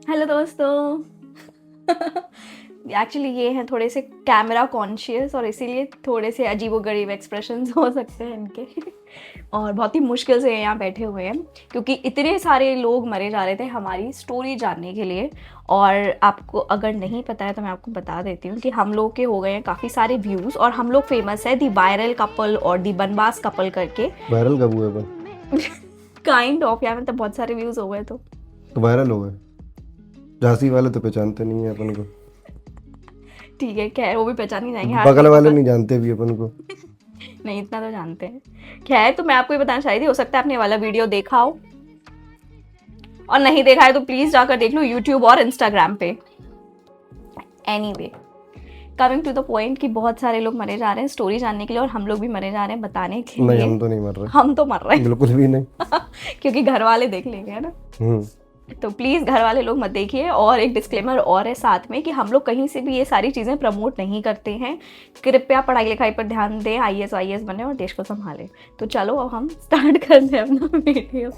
Hello दोस्तों। Actually ये हैं थोड़े से कैमरा कॉन्शियस और इसीलिए थोड़े से अजीबोगरीब एक्सप्रेशंस हो सकते हैं इनके। और बहुत ही मुश्किल से यहाँ बैठे हुए हैं क्योंकि इतने सारे लोग मरे जा रहे थे हमारी स्टोरी जानने के लिए। और आपको अगर नहीं पता है तो मैं आपको बता देती हूँ कि हम लोग के हो गए हैं काफ़ी सारे व्यूज़ और हम लोग फेमस है दी वायरल कपल और दी बनबास कपल करके। वायरल कब हुए अपन? काइंड ऑफ यार, मतलब बहुत सारे व्यूज़ हो गए तो वायरल हो गए। झांसी वाले तो पहचानते नहीं है अपन को। ठीक है, खैर वो भी पहचान ही जाएंगे। बगल वाले नहीं जानते भी अपन को। नहीं, इतना तो जानते हैं। खैर, तो मैं आपको ये बताना चाह रही थी, हो सकता है आपने वाला वीडियो देखा हो और नहीं देखा है तो प्लीज जाकर देख लो यूट्यूब और इंस्टाग्राम पे। Anyway, coming to the point कि बहुत सारे लोग मरे जा रहे हैं स्टोरी जानने के लिए और हम लोग भी मरे जा रहे हैं बताने के लिए। नहीं, हम तो नहीं मर रहे। हम तो मर रहे हैं बिल्कुल भी नहीं। क्योंकि घर वाले देख लेंगे, है ना। तो प्लीज़ घर वाले लोग मत देखिए। और एक डिस्क्लेमर और है साथ में कि हम लोग कहीं से भी ये सारी चीज़ें प्रमोट नहीं करते हैं। कृपया पढ़ाई लिखाई पर ध्यान दें, IAS बने और देश को संभालें। तो चलो अब हम स्टार्ट करते हैं अपना वीडियो।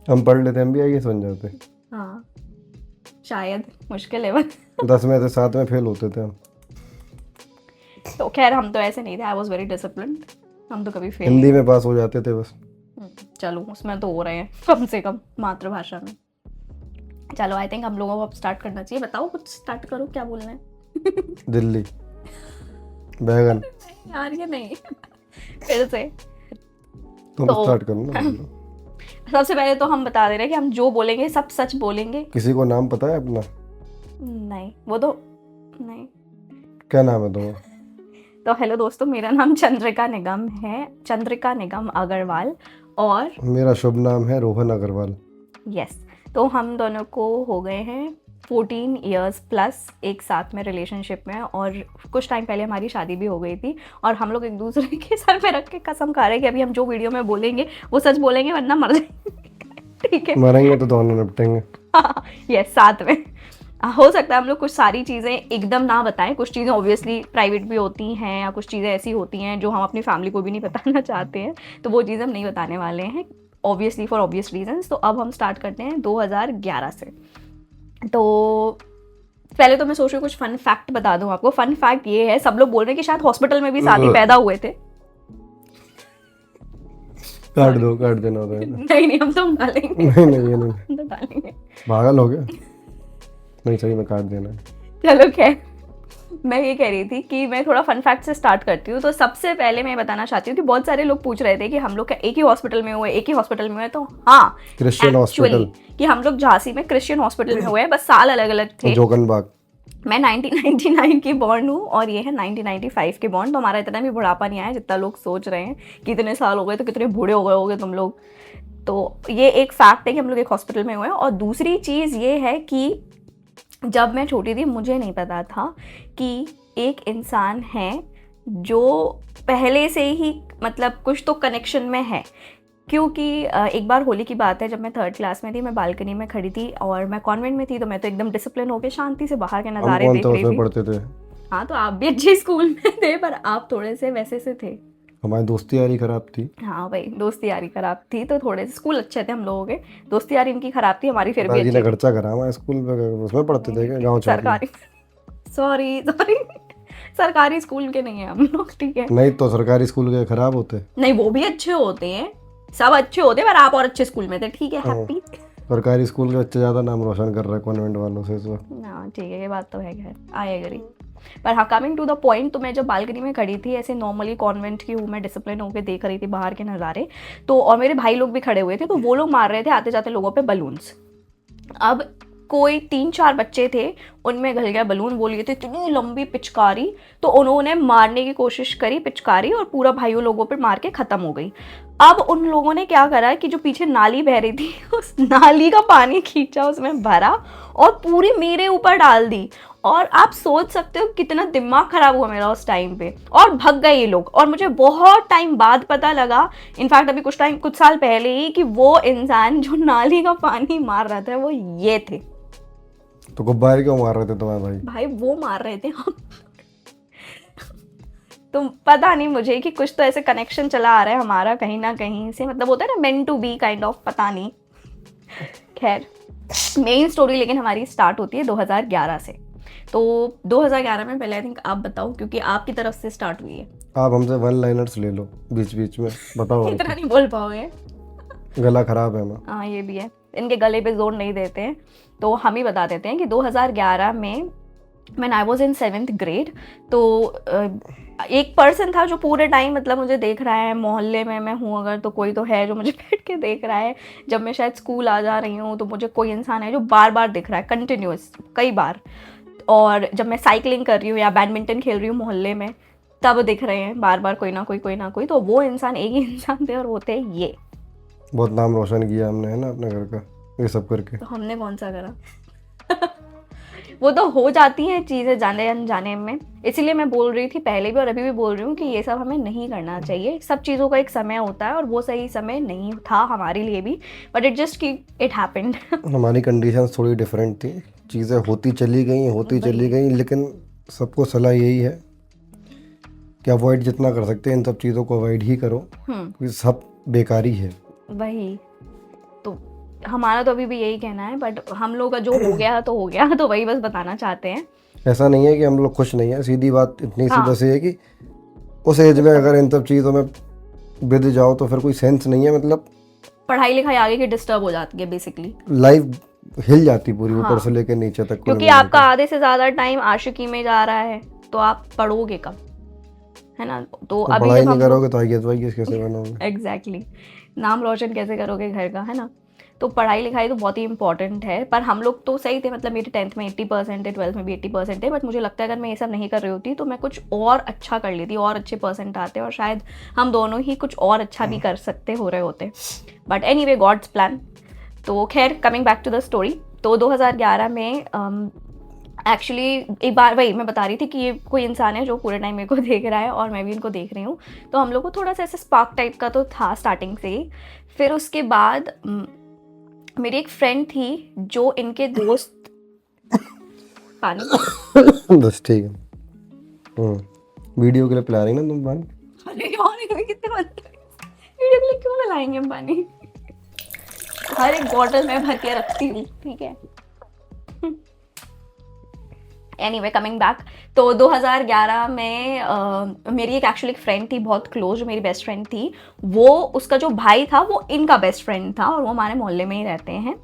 हम पढ़ लेते हम भी IAS बन जाते। हाँ, शायद मुश्किल है बस। 10 में से 7 में फेल होते थे हम। तो खैर हम तो ऐसे नहीं थे, आई वॉज वेरी डिसिप्लिन। हम तो कभी फेल हिंदी में पास हो जाते थे बस। चलो उसमें तो हो रहे हैं कम से कम मातृभाषा में। चलो आई थिंक हम लोगों को अब स्टार्ट करना चाहिए। बताओ कुछ, स्टार्ट करो, क्या बोलना है। दिल्ली बैगन। यार ये नहीं, फिर से तुम तो स्टार्ट करो ना। सबसे पहले तो हम बता दे रहे हैं कि हम जो बोलेंगे सब सच बोलेंगे। किसी को नाम पता है अपना? नहीं, वो तो नहीं। क्या नाम है तुम्हारा? तो हेलो दोस्तों, मेरा नाम चंद्रिका निगम है, चंद्रिका निगम अग्रवाल। और मेरा शुभ नाम है रोहन अग्रवाल। यस, तो हम दोनों को हो गए हैं 14 इयर्स प्लस एक साथ में रिलेशनशिप में। और कुछ टाइम पहले हमारी शादी भी हो गई थी। और हम लोग एक दूसरे के सर पे रख के कसम खा रहे हैं कि अभी हम जो वीडियो में बोलेंगे वो सच बोलेंगे वरना मर जाएंगे। ठीक है, मरेंगे तो दोनों निपटेंगे। यस, साथ में। हो सकता है हम लोग कुछ सारी चीज़ें एकदम ना बताएं, कुछ चीज़ें ऑब्वियसली प्राइवेट भी होती हैं या कुछ चीज़ें ऐसी होती हैं जो हम अपनी फैमिली को भी नहीं बताना चाहते हैं, तो वो चीज़ें हम नहीं बताने वाले हैं ऑब्वियसली फॉर ऑब्वियस रीजंस। तो अब हम स्टार्ट करते हैं 2011 से। तो पहले तो मैं सोच रही हूँ कुछ फन फैक्ट बता दूँ आपको। फन फैक्ट ये है, सब लोग बोल रहे हैं कि शायद हॉस्पिटल में भी साथ ही पैदा हुए थे। काट देना होता है। नहीं, हम तो डालेंगे। नहीं ये नहीं, हम तो डालेंगे। पागल हो गया। नहीं सही में काट देना है। चलो खैर, मैं ये कह रही थी कि मैं थोड़ा फन फैक्ट से स्टार्ट करती हूँ। तो सबसे पहले मैं बताना चाहती हूँ कि बहुत सारे लोग पूछ रहे थे कि हम लोग का एक ही हॉस्पिटल में हुए, एक ही हॉस्पिटल में हुए। तो हाँ, क्रिश्चियन हॉस्पिटल कि हम लोग झांसी में क्रिश्चियन हॉस्पिटल में हुए हैं, बस साल अलग अलग थे। जोगनबाग। मैं 1999 की बॉर्न हूँ और ये है 1995 के बॉर्न। तो हमारा इतना भी बुढ़ापा नहीं आया जितना लोग सोच रहे हैं कि इतने साल हो गए तो कितने बूढ़े हो गए होगे तुम लोग। तो ये एक फैक्ट है कि हम लोग एक हॉस्पिटल में हुए हैं। और दूसरी चीज़ ये है कि जब मैं छोटी थी मुझे नहीं पता था कि एक इंसान है जो पहले से ही मतलब कुछ तो कनेक्शन में है। क्योंकि एक बार होली की बात है, जब मैं 3rd क्लास में थी, मैं बालकनी में खड़ी थी और मैं कॉन्वेंट में थी। तो मैं तो एकदम डिसिप्लिन होकर शांति से बाहर के नज़ारे देख रही थी। पढ़ते थे। हाँ, तो आप भी अच्छे स्कूल में थे पर आप थोड़े से वैसे से थे। हमारी दोस्ती यारी खराब थी। हाँ भाई, दोस्ती यारी खराब थी तो थोड़े से स्कूल अच्छे थे हम लोगों के, दोस्ती यारी इनकी खराब थी, हमारी फिर भी दादी ने अच्छी। खर्चा करा हमारे स्कूल में, उसमें पढ़ते थे क्या गाँव सरकारी, सॉरी सरकारी स्कूल के नहीं है हम लोग, ठीक है। नहीं तो सरकारी स्कूल के खराब होते? नहीं, वो भी अच्छे होते हैं, सब अच्छे होते हैं, पर आप और अच्छे स्कूल में थे, ठीक है। हैप्पी। सरकारी स्कूल के बच्चे ज़्यादा नाम रोशन कर रहे हैं कॉन्वेंट वालों से तो। हाँ ठीक है, ये बात तो है, खैर आई एग्री। पर हाँ, कमिंग टू द पॉइंट, तो मैं जब बालकनी में खड़ी थी ऐसे नॉर्मली कॉन्वेंट की हूँ मैं, डिसिप्लिन होकर देख रही थी बाहर के नज़ारे। तो और मेरे भाई लोग भी खड़े हुए थे, तो वो लोग मार रहे थे आते जाते लोगों पे बलून्स। अब कोई 3-4 बच्चे थे, उनमें घल गया बलून, वो लिए थे इतनी लंबी पिचकारी, तो उन्होंने मारने की कोशिश करी पिचकारी और पूरा भाइयों लोगों पर मार के ख़त्म हो गई। अब उन लोगों ने क्या करा कि जो पीछे नाली बह रही थी उस नाली का पानी खींचा, उसमें भरा और पूरी मेरे ऊपर डाल दी। और आप सोच सकते हो कितना दिमाग खराब हुआ मेरा उस टाइम पे। और भग गए ये लोग और मुझे बहुत टाइम बाद पता लगा, इनफैक्ट अभी कुछ साल पहले ही, कि वो इंसान जो नाली का पानी मार रहा था वो ये थे। तो गुब्बारे क्यों मार रहे थे तुम्हारे भाई वो मार रहे थे हम। तो पता नहीं मुझे कि कुछ तो ऐसे कनेक्शन चला आ रहा है हमारा कहीं ना कहीं से, मतलब होता है ना meant to be kind of, पता नहीं। खैर मेन स्टोरी लेकिन हमारी स्टार्ट होती है 2011 से। तो 2011 में पहले आई थिंक आप बताओ, क्योंकि आपकी तरफ से स्टार्ट हुई है। आप हमसे वन लाइनर्स ले लो बीच बीच में, बताओ इतना नहीं बोल पाओगे। गला खराब है ना। हाँ ये भी है, इनके गले पे जोर नहीं देते हैं, तो हम ही बता देते हैं कि 2011 में when I was in 7th grade, तो एक पर्सन था जो पूरे टाइम मतलब मुझे देख रहा है, मोहल्ले में मैं हूँ अगर तो कोई तो है जो मुझे बैठ के देख रहा है। जब मैं शायद स्कूल आ जा रही हूँ तो मुझे कोई इंसान है जो बार बार दिख रहा है, कंटिन्यूस कई बार। और जब मैं साइकिलिंग कर रही हूँ या बैडमिंटन खेल रही हूँ मोहल्ले में, तब दिख रहे हैं बार बार कोई ना कोई। तो वो इंसान एक ही इंसान थे और वो थे ये। बहुत नाम रोशन किया हमने, है ना, अपने घर का ये सब करके। तो हमने कौन सा करा? वो तो हो जाती हैं चीज़ें जाने अनजाने में, इसीलिए मैं बोल रही थी पहले भी और अभी भी बोल रही हूँ कि ये सब हमें नहीं करना चाहिए। सब चीज़ों का एक समय होता है और वो सही समय नहीं था हमारे लिए भी, बट इट जस्ट कि इट हैपेंड। हमारी कंडीशंस थोड़ी डिफरेंट थी, चीज़ें होती चली गई, लेकिन सबको सलाह यही है कि अवॉइड जितना कर सकते हैं इन सब चीज़ों को अवॉइड ही करो, क्योंकि सब बेकारी है। वही तो हमारा तो अभी भी यही कहना है, बट हम लोग का जो हो गया तो हो गया, तो वही बस बताना चाहते हैं। ऐसा नहीं है कि हम लोग खुश नहीं है, सीधी बात इतनी सी हाँ। बस ये है कि उस एज में अगर इन सब चीज़ों में बिद जाओ तो फिर कोई सेंस नहीं है, मतलब पढ़ाई लिखाई आगे की डिस्टर्ब हो जाती है बेसिकली, लाइफ हिल जाती पूरी, हाँ। ऊपर से लेकर नीचे तक। क्योंकि आपका आधे से ज़्यादा टाइम आशिकी में जा रहा है, तो आप पढ़ोगे कब, है ना? तो अभी पढ़ाई जब नहीं हम करोगे तो IAS कैसे बनोगे? एग्जैक्टली नाम रोशन कैसे करोगे घर का, है ना? तो पढ़ाई लिखाई तो बहुत ही इंपॉर्टेंट है। पर हम लोग तो सही थे, मतलब मेरे 10th में 80% है, 12th में भी 80% है, बट मुझे लगता है अगर मैं ये सब नहीं कर रही होती तो मैं कुछ और अच्छा कर लेती, और अच्छे परसेंट आते और शायद हम दोनों ही कुछ और अच्छा भी कर सकते हो रहे होते। But anyway God's plan. तो खैर coming back to the story, तो 2011 में एक्चुअली एक बार वही मैं बता रही थी कि ये कोई इंसान है जो पूरे टाइम मेरे को देख रहा है और मैं भी इनको देख रही हूँ। तो हम लोग को थोड़ा सा ऐसे स्पार्क टाइप का तो था स्टार्टिंग से ही। फिर उसके बाद मेरी एक फ्रेंड थी जो इनके दोस्त पानी बस ठीक है। वीडियो के लिए पिला रही ना तुम पानी? अरे यार ये कितने वीडियो के लिए क्यों मिलाएंगे हम पानी? हर एक बॉटल में भर के रखती हूँ, ठीक है। एनीवे कमिंग बैक, तो 2011 में मेरी एक एक्चुअली एक फ्रेंड थी बहुत क्लोज, जो मेरी बेस्ट फ्रेंड थी। वो उसका जो भाई था वो इनका बेस्ट फ्रेंड था और वो हमारे मोहल्ले में ही रहते हैं।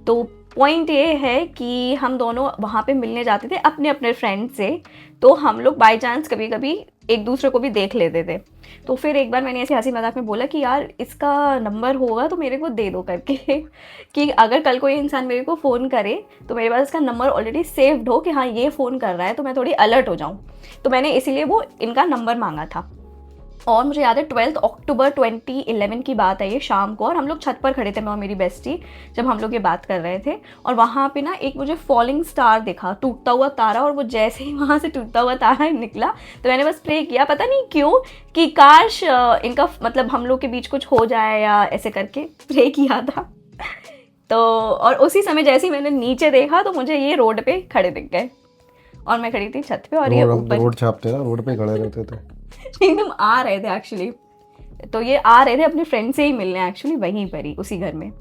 तो पॉइंट ये है कि हम दोनों वहाँ पे मिलने जाते थे अपने अपने फ्रेंड से, तो हम लोग बाय चांस कभी कभी एक दूसरे को भी देख लेते थे। तो फिर एक बार मैंने ऐसे हंसी मजाक में बोला कि यार इसका नंबर होगा तो मेरे को दे दो करके कि अगर कल कोई इंसान मेरे को फ़ोन करे तो मेरे पास इसका नंबर ऑलरेडी सेव्ड हो कि हाँ ये फ़ोन कर रहा है, तो मैं थोड़ी अलर्ट हो जाऊँ। तो मैंने इसीलिए वो इनका नंबर मांगा था। और मुझे याद है 12 अक्टूबर 2011 की बात है ये, शाम को, और हम लोग छत पर खड़े थे मैं और मेरी बेस्टी, जब हम लोग ये बात कर रहे थे। और वहाँ पे ना एक मुझे फॉलिंग स्टार दिखा, टूटता हुआ तारा, और वो जैसे ही वहाँ से टूटता हुआ तारा निकला तो मैंने बस प्रे किया, पता नहीं क्यों, कि काश इनका मतलब हम लोग के बीच कुछ हो जाए, या ऐसे करके प्रे किया था। तो और उसी समय जैसे ही मैंने नीचे देखा तो मुझे ये रोड पे खड़े दिख गए और मैं खड़ी थी छत पे और ये ऊपर। रोड छापते ना, रोड पे खड़े रहते थे। एकदम आ रहे थे एक्चुअली, तो ये आ रहे थे अपने फ्रेंड से ही मिलने एक्चुअली वहीं पर ही उसी घर में।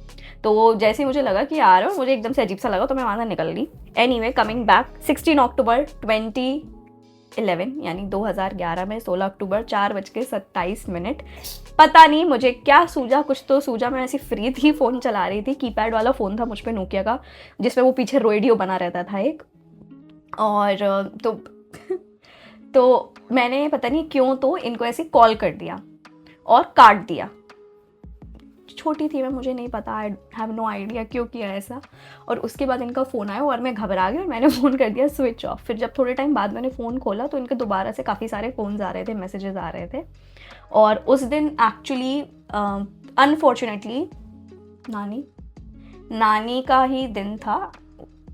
तो जैसे ही मुझे लगा कि आ रहे हो, मुझे एकदम से अजीब सा लगा तो मैं वहाँ से निकल गई। एनीवे कमिंग बैक, 16 अक्टूबर 2011 यानी 2011 में 16 अक्टूबर 4:27 पता नहीं मुझे क्या सूझा, कुछ तो सूझा। मैं ऐसी फ्री थी, फ़ोन चला रही थी, कीपैड वाला फ़ोन था मुझ पे नोकिया का, जिसमें वो पीछे रेडियो बना रहता था एक। और तो मैंने पता नहीं क्यों तो इनको ऐसे कॉल कर दिया और काट दिया। छोटी थी मैं, मुझे नहीं पता, आई हैव नो आइडिया क्यों किया ऐसा। और उसके बाद इनका फ़ोन आया और मैं घबरा गई और मैंने फ़ोन कर दिया स्विच ऑफ। फिर जब थोड़े टाइम बाद मैंने फ़ोन खोला तो इनके दोबारा से काफ़ी सारे फ़ोन्स आ रहे थे, मैसेजेस आ रहे थे। और उस दिन एक्चुअली अनफॉर्चुनेटली नानी का ही दिन था,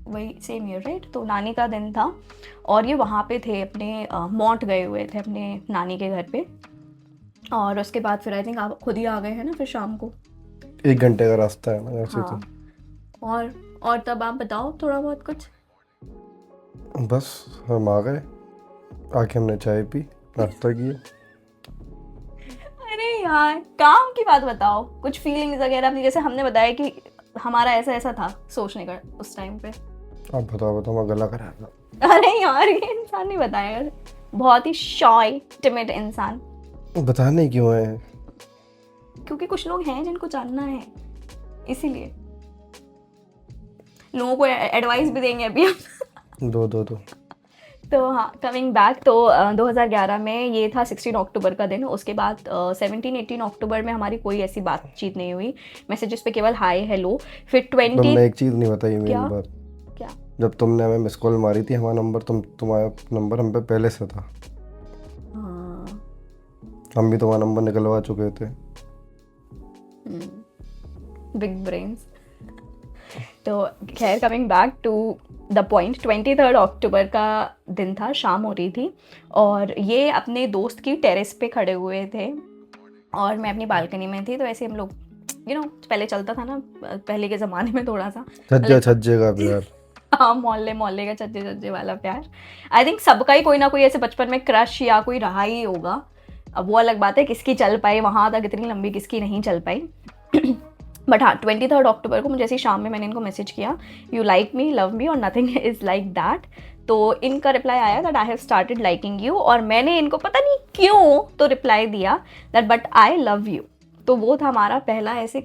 वही सेम ईयर राइट, तो नानी का दिन था और ये वहाँ पे थे, अपने मौंट गए हुए थे अपने नानी के घर पे। और उसके बाद फिर आई थिंक आप खुद ही आ गए हैं ना फिर शाम को, 1 घंटे का रास्ता है ना ऐसे। हाँ। और तब आप बताओ थोड़ा बहुत कुछ। बस हम आ गए, आके हमने चाय पी, नाश्ता किया। अरे यार काम की बात बताओ, कुछ फीलिंग्स वगैरह अपनी, जैसे हमने बताया कि हमारा ऐसा ऐसा था सोचने का उस टाइम पे। अब बताओ मैं गला करा। अरे यार ये इंसान नहीं बताएगा, बहुत ही शॉय टिमिड इंसान। बताने क्यों है? क्योंकि कुछ लोग हैं जिनको जानना है, इसीलिए लोगों को एडवाइस भी देंगे अभी हम। दो तो हाँ, कमिंग बैक, तो 2011 में ये था 16 अक्टूबर का दिन। उसके बाद 17-18 अक्टूबर में हमारी कोई ऐसी बातचीत नहीं हुई, मैसेजेस पे केवल हाय हेलो। फिर 20 तुमने एक चीज़ नहीं बताई क्या? मेन बात। क्या? जब तुमने हमें मिस कॉल मारी थी, हमारा नंबर तुम्हारा नंबर हम पे पहले से था। हाँ, हम भी तुम्हारा नंबर निकलवा चुके थे। Big brains. तो खैर, coming back to the point, 23 अक्टूबर का दिन था, शाम हो रही थी और ये अपने दोस्त की टेरेस पे खड़े हुए थे और मैं अपनी बालकनी में थी। तो ऐसे हम लोग पहले चलता था ना, पहले के ज़माने में थोड़ा सा छज्जे का प्यार। हाँ, मोहल्ले मोहल्ले का छज्जे छज्जे वाला प्यार। आई थिंक सबका ही कोई ना कोई ऐसे बचपन में क्रश या कोई रहा ही होगा। अब वो अलग बात है किसकी चल पाई वहाँ तक, इतनी लंबी किसकी नहीं चल पाई। बट हाँ, 23 अक्टूबर को मुझे ऐसी शाम में मैंने इनको मैसेज किया, you like me, love me और नथिंग इज़ लाइक दैट। तो इनका रिप्लाई आया that I have started liking you, और मैंने इनको पता नहीं क्यों तो रिप्लाई दिया that but I love you. तो वो था हमारा पहला ऐसे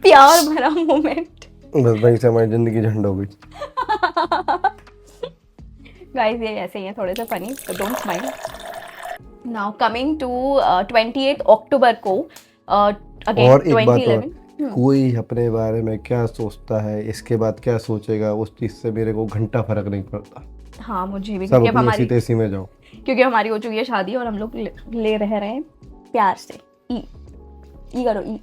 प्यार भरा मोमेंट। बस वहीं से हमारी जिंदगी झंड हो गई। गाइस ये ऐसे ही है, थोड़े से फनी, तो don't mind. Now coming to 28 October को अगेन और एक बात 2011। और, कोई अपने बारे में क्या सोचता है, इसके बाद क्या सोचेगा, उस चीज़ से मेरे को घंटा फर्क नहीं पड़ता। हाँ, मुझे भी, सब क्योंकि अब अपनी हमारी ऐसी तेजी में जाओ। क्योंकि हमारी हो चुकी है शादी और हम लोग ले रह रहे हैं प्यार से। ई करो ई।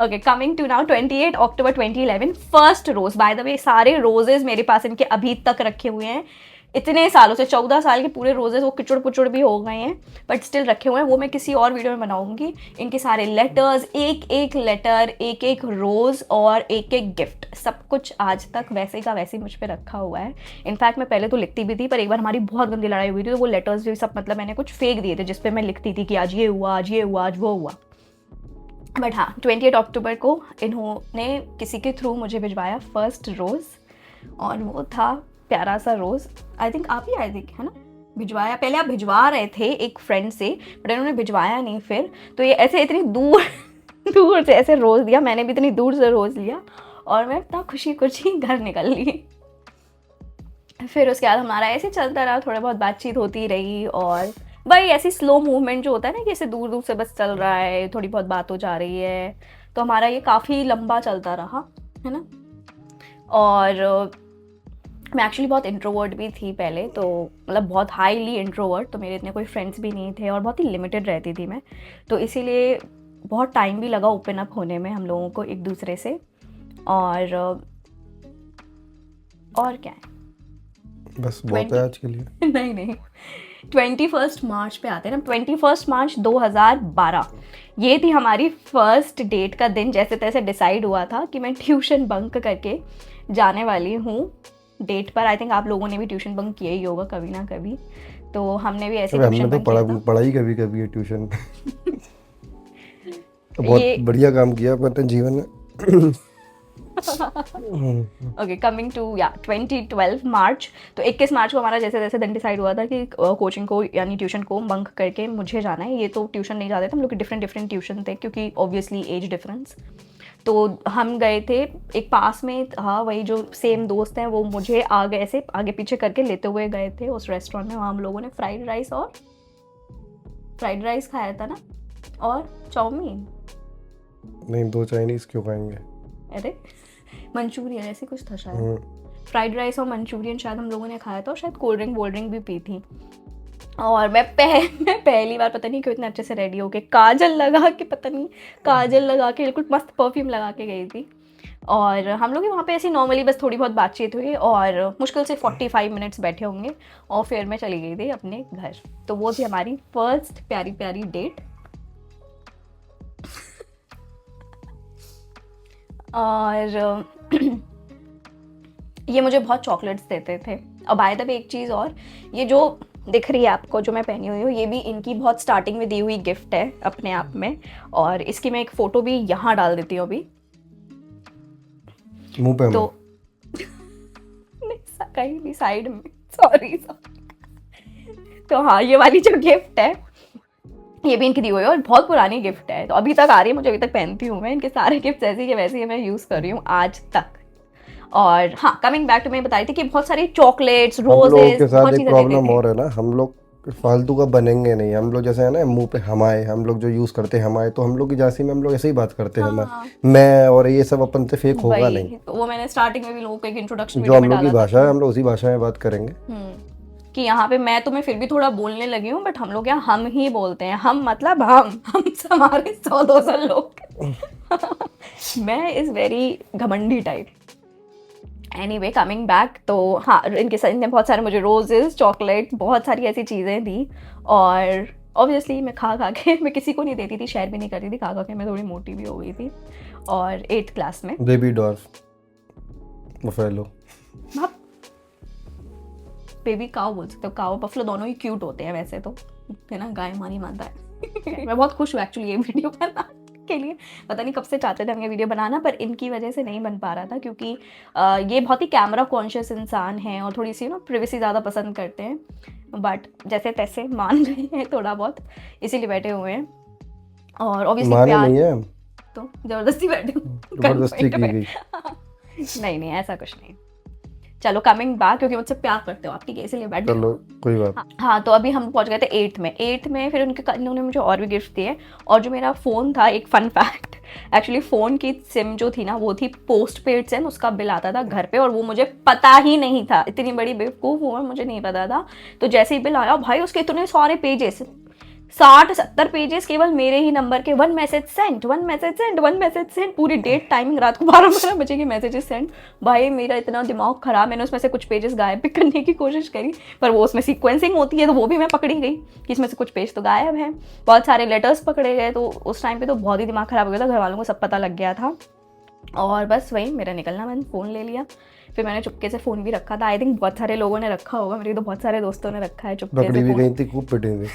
Okay, coming to now 28 October 2011, first rose. By the way सारे रोजेज मेरे पास इनके अभी तक रखे हुए हैं, इतने सालों से, 14 साल के पूरे रोजेस, वो किचड़ पुचड़ भी हो गए हैं बट स्टिल रखे हुए हैं। वो मैं किसी और वीडियो में बनाऊंगी। इनके सारे लेटर्स, एक एक लेटर, एक एक रोज और एक एक गिफ्ट, सब कुछ आज तक वैसे का वैसे मुझ पे रखा हुआ है। इनफैक्ट मैं पहले तो लिखती भी थी, पर एक बार हमारी बहुत गंदी लड़ाई हुई थी तो वो लेटर्स भी सब मतलब मैंने कुछ फेंक दिए थे जिसपे मैं लिखती थी कि आज ये हुआ, आज ये हुआ, आज वो हुआ। बट हाँ, 28 अक्टूबर को इन्होंने किसी के थ्रू मुझे भिजवाया फर्स्ट रोज़, और वो था प्यारा सा रोज़। आई थिंक आप ही आए थे, है ना, भिजवाया। पहले आप भिजवा रहे थे एक फ्रेंड से, बट इन्होंने भिजवाया नहीं फिर। तो ये ऐसे इतनी दूर दूर से ऐसे रोज़ दिया, मैंने भी इतनी दूर से रोज़ लिया और मैं इतना खुशी खुशी घर निकल ली। फिर उसके बाद हमारा ऐसे चलता रहा, थोड़ा बहुत बातचीत होती रही और भाई ऐसी स्लो मूवमेंट जो होता है ना कि ऐसे दूर दूर से बस चल रहा है, थोड़ी बहुत बात हो जा रही है, तो हमारा ये काफ़ी लंबा चलता रहा, है ना। और मैं एक्चुअली बहुत इंट्रोवर्ट भी थी पहले, तो मतलब बहुत हाईली इंट्रोवर्ट, तो मेरे इतने कोई फ्रेंड्स भी नहीं थे और बहुत ही लिमिटेड रहती थी मैं, तो इसीलिए बहुत टाइम भी लगा ओपन अप होने में हम लोगों को एक दूसरे से। और क्या है, बस बहुत है आज के लिए। नहीं 21 मार्च पे आते हैं ना, 21 मार्च 2012, ये थी हमारी फर्स्ट डेट का दिन। जैसे तैसे डिसाइड हुआ था कि मैं ट्यूशन बंक करके जाने वाली हूँ डेट पर। आई थिंक आप लोगों ने भी ट्यूशन बंक किया ही होगा कभी ना कभी, तो हमने भी ऐसे ट्यूशन हमने बंक तो किया था। पढ़ाई कभी कभी है ट्यूशन। बहुत बढ़िया काम किया अपने जीवन में। ओके, कमिंग टू 2012 मार्च, तो 21 मार्च को हमारा जैसे जैसे दिन डिसाइड हुआ था कि कोचिंग को यानी ट्यूशन को बंक करके मुझे जाना है। ये तो ट्यूशन नहीं जाते थे हम लोग, डिफरेंट ट्यूशन थे क्योंकि ऑब्वियसली एज डिफरेंस। तो हम गए थे, एक पास में था, वही जो सेम दोस्त हैं वो मुझे आगे ऐसे आगे पीछे करके लेते हुए गए थे उस रेस्टोरेंट में। वहाँ हम लोगों ने फ्राइड राइस खाया था ना, और चाउमीन नहीं, 2 चाइनीज क्यों खाएंगे? अरे मंचूरियन ऐसे कुछ था शायद, फ्राइड राइस और मंचूरियन शायद हम लोगों ने खाया था, और शायद कोल्ड ड्रिंक भी पी थी। और मैं पहली बार पता नहीं क्यों इतने अच्छे से रेडी होके काजल लगा के बिल्कुल मस्त परफ्यूम लगा के गई थी। और हम लोग वहाँ पे ऐसी नॉर्मली बस थोड़ी बहुत बातचीत हुई और मुश्किल से 45 मिनट्स बैठे होंगे, और फिर मैं चली गई थी अपने घर। तो वो थी हमारी फर्स्ट प्यारी प्यारी डेट। और ये मुझे बहुत चॉकलेट्स देते थे। और बाय द वे एक चीज़ और, ये जो दिख रही है आपको जो मैं पहनी हुई हूँ, ये भी इनकी बहुत स्टार्टिंग में दी हुई गिफ्ट है अपने आप में, और इसकी मैं एक फ़ोटो भी यहाँ डाल देती हूँ अभी। मुंह पे तो नहीं, कहीं भी साइड में, सॉरी। तो हाँ, ये वाली जो गिफ्ट है ये भी इनकी दी हुई है और बहुत पुरानी गिफ्ट है, तो अभी तक आ रही है, मुझे अभी तक पहनती हूँ मैं। इनके सारे गिफ्ट ऐसे के वैसे ही मैं यूज़ कर रही हूँ आज तक। और हाँ, कमिंग बैक टू, मैं बता रही थी कि बहुत सारी चॉकलेट्स, हम लोगों रोजेस, के साथ बहुत एक चीज़ें प्रॉब्लम देते थे। और है ना, हम लोग फालतू का बनेंगे नहीं। हम लोग जैसे है ना, मुंह पे हमाए, हम लोग जो यूज़ करते हैं हमाए, तो हम लोग की जासी में हम लोग ऐसे ही बात करते हैं हाँ, हमारे, मैं और ये सब अपन से फेक होगा नहीं। वही तो वो मैंने स्टार्टिंग में भी लोगों को एक इंट्रोडक्शन जो वीडियो हम में लोग की डाला था भाषा है कि हम लोग उसी भाषा में बात करेंगे। कि यहाँ पे मैं तुम्हें फिर भी थोड़ा बोलने लगी हूँ, बट हम लोग यहाँ हम ही बोलते हैं। हम मतलब हम हमारे 100-200 लोग। मैं इज़ वेरी घमंडी टाइप। एनीवे, कमिंग बैक, तो हाँ, इनने बहुत सारे मुझे रोजेस, चॉकलेट, बहुत सारी ऐसी चीज़ें दी। और ऑब्वियसली मैं खा खा के, मैं किसी को नहीं देती थी, शेयर भी नहीं करती थी, खा खा के मैं थोड़ी मोटी भी हो गई थी। और 8th क्लास में बेबी डॉर्फ, बफेलो, बेबी काऊ बोल सकते हो, काऊ बफलो दोनों ही क्यूट होते हैं वैसे तो, है ना, गाय मानी मानता है। मैं बहुत खुश हूँ एक्चुअली ये वीडियो बना के लिए। पता नहीं कब से चाहते थे हम ये वीडियो बनाना, पर इनकी वजह से नहीं बन पा रहा था, क्योंकि ये बहुत ही कैमरा कॉन्शियस इंसान हैं और थोड़ी सी ना प्रिवेसी ज़्यादा पसंद करते हैं, बट जैसे तैसे मान रहे हैं थोड़ा बहुत, इसीलिए बैठे हुए हैं। और ऑब्वियसली माने प्यार नहीं है, तो ज़बरदस्ती बैठे जबरदस्ती की गई। नहीं नहीं, ऐसा कुछ नहीं। चलो, कमिंग बैक, क्योंकि मुझसे प्यार करते हो आप, ठीक है, इसीलिए बैठ चलो कोई बात। हाँ, तो अभी हम पहुंच गए थे 8th में। फिर इन्होंने मुझे और भी गिफ्ट दिए। और जो मेरा फ़ोन था, एक फ़न फैक्ट, एक्चुअली फ़ोन की सिम जो थी ना, वो थी पोस्ट पेड सिम, उसका बिल आता था घर पे, और वो मुझे पता ही नहीं था। इतनी बड़ी बेवकूफ़ हूँ, मुझे नहीं पता था। तो जैसे ही बिल आया, भाई उसके इतने सारे पेजेस, 60-70 पेजेस केवल मेरे ही नंबर के, 1 message send, 1 message send, 1 message send, पूरी डेट, टाइमिंग, रात को 12-12 बजे के मैसेजेस सेंड। भाई मेरा इतना दिमाग खराब, मैंने उसमें से कुछ पेजेस गायब भी करने की कोशिश करी, पर वो उसमें सीक्वेंसिंग होती है तो वो भी मैं पकड़ी गई कि इसमें से कुछ पेज तो गायब हैं। बहुत सारे लेटर्स पकड़े गए, तो उस टाइम पर तो बहुत ही दिमाग ख़राब हो गया था, घर वालों को सब पता लग गया था। और बस वही मेरा निकलना, मैंने फ़ोन ले लिया। फिर मैंने चुपके से फ़ोन भी रखा था। आई थिंक बहुत सारे लोगों ने रखा होगा, मेरे तो बहुत सारे दोस्तों ने रखा है चुपके पकड़ी से भी फ़ोन। गई थी, खूब पिटी थी।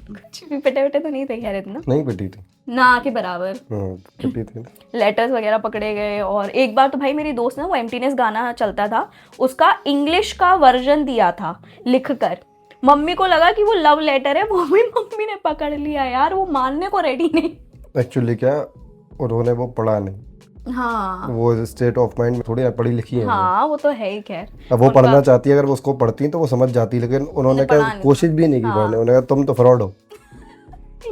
कुछ भी पिटे तो नहीं थे खैर इतना, नहीं पिटी थी, ना के बराबर। पिटी थी। लेटर्स वगैरह पकड़े गए। और एक बार तो भाई मेरी दोस्त ने, वो एम्प्टीनेस गाना चलता था, उसका इंग्लिश का वर्जन दिया था लिख कर। मम्मी को लगा कि वो लव लेटर है, वो भी मम्मी ने पकड़ लिया यार, वो मानने को रेडी नहीं। एक्चुअली क्या, उन्होंने वो पढ़ा नहीं, हाँ वो स्टेट ऑफ माइंड में थोड़ी पढ़ी लिखी है। हाँ, वो तो है ही खैर। अब वो पढ़ना चाहती है, अगर वो उसको पढ़ती तो वो समझ जाती, लेकिन उन्होंने क्या कोशिश भी नहीं की पढ़ने। उन्होंने कहा तुम तो फ्रॉड हो।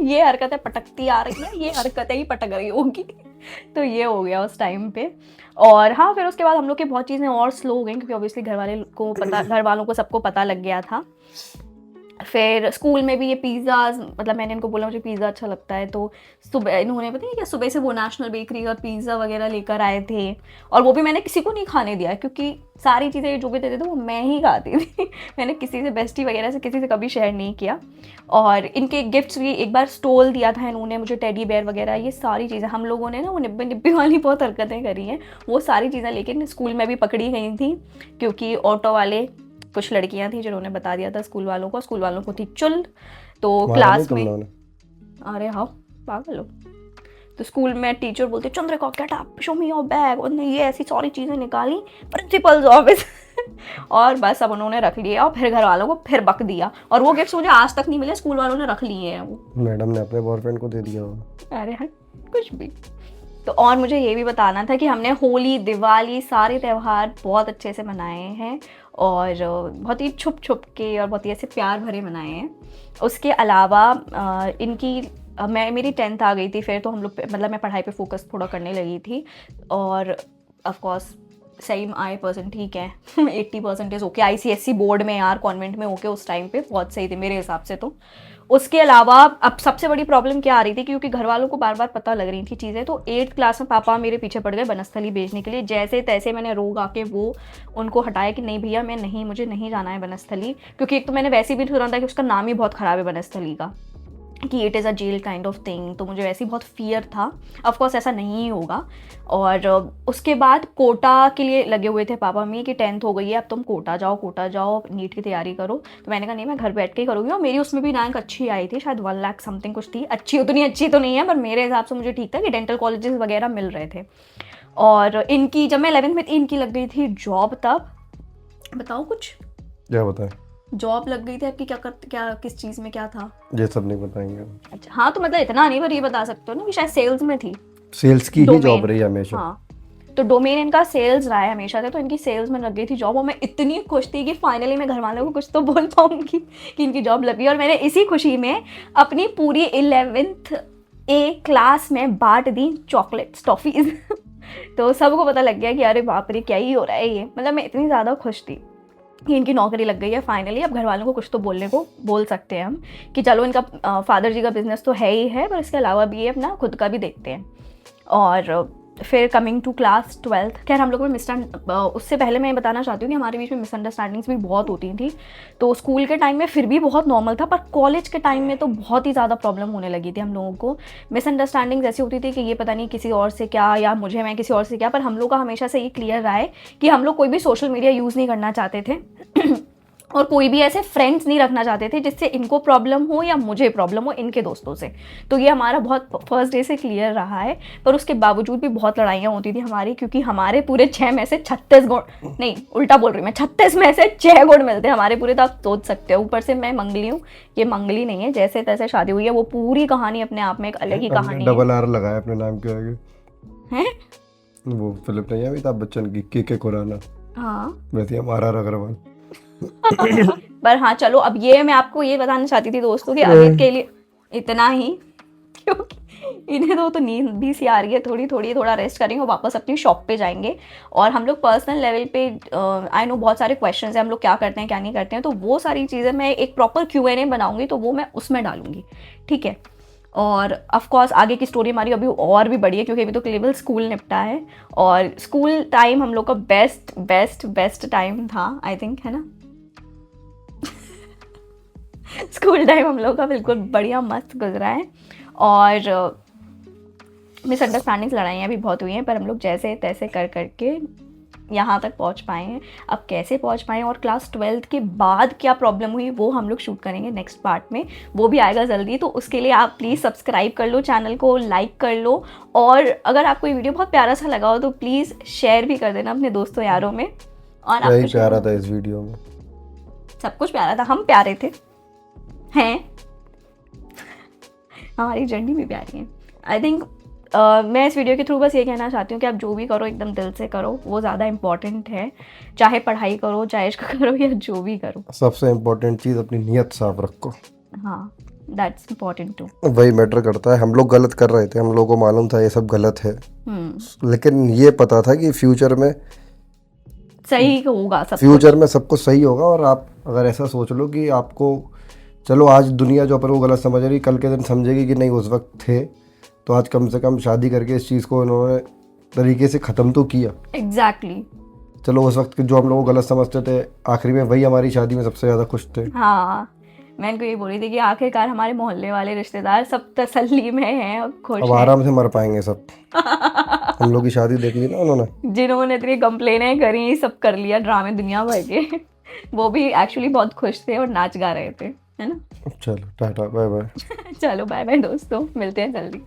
ये हरकतें पटकती आ रही है, ये हरकतें ही पटक रही होगी। तो ये हो गया उस टाइम पे। और हाँ, फिर उसके बाद हम लोग की बहुत चीज़ें और स्लो हो गई, क्योंकि ऑब्वियसली घर वालों को सबको पता लग गया था। फिर स्कूल में भी ये पिज़्ज़ाज़, मतलब मैंने इनको बोला मुझे पिज़्ज़ा अच्छा लगता है, तो सुबह इन्होंने पता नहीं क्या, सुबह से वो नेशनल बेकरी का पिज़्ज़ा वगैरह लेकर आए थे। और वो भी मैंने किसी को नहीं खाने दिया, क्योंकि सारी चीज़ें जो भी देते थे वो मैं ही खाती थी। मैंने किसी से, बेस्टी वगैरह से किसी से कभी शेयर नहीं किया। और इनके गिफ्ट्स भी, एक बार स्टॉल दिया था इन्होंने मुझे, टेडी बेयर वगैरह, ये सारी चीज़ें हम लोगों ने ना वो निब्बे निब्बे वाली बहुत हरकतें करी हैं। वो सारी चीज़ें लेकिन स्कूल में भी पकड़ी गई थी, क्योंकि ऑटो वाले, कुछ लड़कियां थी जिन्होंने बता दिया था स्कूल वालों को थी चुल। तो क्लास में, अरे हाँ पागल हो, तो स्कूल में टीचर बोलते Chandrika get up, show me your bag, उन्होंने ये ऐसी सारी चीज़ें निकाली प्रिंसिपल्स ऑफिस। और बस अब उन्होंने रख लिया, और फिर घर वालों को फिर बक दिया। और वो गिफ्ट्स मुझे आज तक नहीं मिले, स्कूल वालों ने रख लिए हैं वो। मैडम ने अपने बॉयफ्रेंड को दे दिया होगा। अरे हाँ, कुछ भी। तो और मुझे ये भी बताना था कि हमने होली, दिवाली, सारे त्यौहार बहुत अच्छे से मनाए हैं, और बहुत ही छुप छुप के और बहुत ही ऐसे प्यार भरे मनाए हैं। उसके अलावा मेरी 10th आ गई थी फिर, तो हम लोग मतलब मैं पढ़ाई पे फोकस थोड़ा करने लगी थी। और ऑफ कोर्स सेम आए परसेंट ठीक है। 80% ओके, ICSE बोर्ड में यार, कॉन्वेंट में ओके, उस टाइम पे बहुत सही थे मेरे हिसाब से। तो उसके अलावा अब सबसे बड़ी प्रॉब्लम क्या आ रही थी, क्योंकि घर वालों को बार बार पता लग रही थी चीज़ें। तो 8th क्लास में पापा मेरे पीछे पड़ गए बनस्थली भेजने के लिए। जैसे तैसे मैंने रोग आके वो उनको हटाया कि नहीं भैया, मुझे नहीं जाना है बनस्थली, क्योंकि एक तो मैंने वैसे भी सुना था कि उसका नाम ही बहुत ख़राब है बनस्थली का। कि it is a jail kind of thing, तो मुझे वैसे ही बहुत फियर था। ऑफ कोर्स ऐसा नहीं होगा। और उसके बाद कोटा के लिए लगे हुए थे पापा मम्मी कि 10th हो गई है, अब तुम कोटा जाओ, नीट की तैयारी करो। तो मैंने कहा नहीं, मैं घर बैठ के ही करूँगी। और मेरी उसमें भी रैंक अच्छी आई थी, शायद 1 लाख समथिंग कुछ थी। अच्छी उतनी अच्छी तो नहीं है, पर मेरे हिसाब से मुझे ठीक था कि डेंटल कॉलेजेस वगैरह मिल रहे थे। और इनकी जब मैं 11th में थी, इनकी लग गई थी जॉब। तब बताओ कुछ, क्या बताएं? जॉब लग गई थी आपकी, क्या किस चीज़ में क्या था? ये सब नहीं बताएंगे। अच्छा हाँ, तो मतलब इतना नहीं, पर ये बता सकते हो ना कि शायद सेल्स में थी। सेल्स की ही Domain। जॉब रही है हमेशा। हाँ, तो डोमेन इनका सेल्स रहा है हमेशा से, तो इनकी सेल्स में लग गई थी जॉब। और मैं इतनी खुश थी कि फाइनली मैं घर वालों को कुछ तो बोल पाऊंगी कि इनकी जॉब लगी। और मैंने इसी खुशी में अपनी पूरी 11th A क्लास में बांट दी चॉकलेट्स, टॉफ़ीज़। तो सबको पता लग गया कि अरे बाप रे, क्या ही हो रहा है ये। मतलब मैं इतनी ज़्यादा खुश थी कि इनकी नौकरी लग गई है फाइनली। अब घर वालों को कुछ तो बोल सकते हैं हम कि चलो, इनका फादर जी का बिजनेस तो है ही है, पर इसके अलावा भी ये अपना खुद का भी देखते हैं। और फिर कमिंग टू क्लास 12th, खैर हम लोग में उससे पहले मैं बताना चाहती हूँ कि हमारे बीच में मिसअंडरस्टैंडिंग्स भी बहुत होती थी। तो स्कूल के टाइम में फिर भी बहुत नॉर्मल था, पर कॉलेज के टाइम में तो बहुत ही ज़्यादा प्रॉब्लम होने लगी थी हम लोगों को। मिसअंडरस्टैंडिंग्स ऐसी होती थी कि ये पता नहीं किसी और से क्या, या मुझे मैं किसी और से क्या। पर हम लोग का हमेशा से ये क्लियर रहा है कि हम लोग कोई भी सोशल मीडिया यूज़ नहीं करना चाहते थे और कोई भी ऐसे फ्रेंड्स नहीं रखना चाहते थे जिससे इनको प्रॉब्लम हो या मुझे प्रॉब्लम हो इनके दोस्तों से। तो ये हमारा बहुत फर्स्ट डे से क्लियर रहा है। पर उसके बावजूद भी बहुत लड़ाइयाँ होती थी हमारी, क्योंकि हमारे पूरे 6 में से 36 गुण, नहीं उल्टा बोल रही मैं, 36 में से 6 गुण मिलते हैं हमारे पूरे। तो आप सोच सकते हो, ऊपर से मैं मंगली हूँ, ये मंगली नहीं है, जैसे तैसे शादी हुई है। वो पूरी कहानी अपने आप में एक अलग ही कहानी है। डबल आर लगाया अपने नाम के आगे। हैं? वो फिल्म नहीं है अमिताभ बच्चन की के खुराना, हाँ वैसे हम आर अग्रवाल। पर हाँ चलो, अब ये मैं आपको ये बताना चाहती थी दोस्तों कि अभी के लिए इतना ही, क्योंकि इन्हें तो नींद भी सी आ रही है थोड़ी थोड़ी, थोड़ा रेस्ट करेंगे और वापस अपनी शॉप पे जाएंगे। और हम लोग पर्सनल लेवल पे, आई नो बहुत सारे क्वेश्चंस हैं हम लोग क्या करते हैं क्या नहीं करते हैं, तो वो सारी चीज़ें मैं एक प्रॉपर Q&A बनाऊंगी, तो वो मैं उसमें डालूंगी, ठीक है। और ऑफ कोर्स आगे की स्टोरी हमारी अभी और भी बड़ी है, क्योंकि अभी तो केवल स्कूल निपटा है। और स्कूल टाइम हम लोग का बेस्ट बेस्ट बेस्ट टाइम था, आई थिंक, है ना। स्कूल टाइम हम लोग का बिल्कुल बढ़िया मस्त गुजरा है। और मिसअंडरस्टैंडिंग्स, लड़ाइयाँ भी बहुत हुई हैं, पर हम लोग जैसे तैसे कर करके यहाँ तक पहुँच पाए हैं। अब कैसे पहुँच पाए और क्लास 12th के बाद क्या प्रॉब्लम हुई वो हम लोग शूट करेंगे नेक्स्ट पार्ट में, वो भी आएगा जल्दी। तो उसके लिए आप प्लीज़ सब्सक्राइब कर लो चैनल को, लाइक कर लो, और अगर आपको ये वीडियो बहुत प्यारा सा लगा हो तो प्लीज़ शेयर भी कर देना अपने दोस्तों यारों में। और यही प्यारा था इस वीडियो में, सब कुछ प्यारा था, हम प्यारे थे, हैं, हमारी जर्नी भी प्यारी है। आई थिंक मैं इस वीडियो के थ्रू बस ये कहना चाहती हूँ कि आप जो भी करो एकदम दिल से करो, वो ज़्यादा इम्पॉर्टेंट है। चाहे पढ़ाई करो, चाहे इश्क करो, या जो भी करो, सबसे इम्पोर्टेंट चीज़ अपनी नीयत साफ रखो। हाँ, दैट्स इम्पॉर्टेंट टू। वही मैटर करता है। हम लोग गलत कर रहे थे, हम लोगों को मालूम था ये सब गलत है, लेकिन ये पता था कि फ्यूचर में सही होगा, सब फ्यूचर में सब कुछ सही होगा। और आप अगर ऐसा सोच लो कि आपको, चलो आज दुनिया जो पर वो गलत समझ रही, कल के दिन समझेगी कि नहीं उस वक्त थे, तो आज कम से कम शादी करके इस चीज़ को इन्होंने तरीके से ख़त्म तो किया। एग्जैक्टली। चलो उस वक्त जो हम लोग गलत समझते थे, आखिरी में वही हमारी शादी में सबसे ज़्यादा खुश थे। हाँ, मैं इनको ये बोल रही थी कि आखिरकार हमारे मोहल्ले वाले रिश्तेदार सब तसल्ली में हैं और खुश अब हैं। आराम से मर पाएंगे सब। हम लोग की शादी देख ली ना उन्होंने, जिन्होंने इतनी कंप्लेनें करी, सब कर लिया ड्रामे दुनिया भर के, वो भी एक्चुअली बहुत खुश थे और नाच गा रहे थे, है ना। चलो टाटा बाय बाय। चलो बाय बाय दोस्तों, मिलते हैं जल्दी।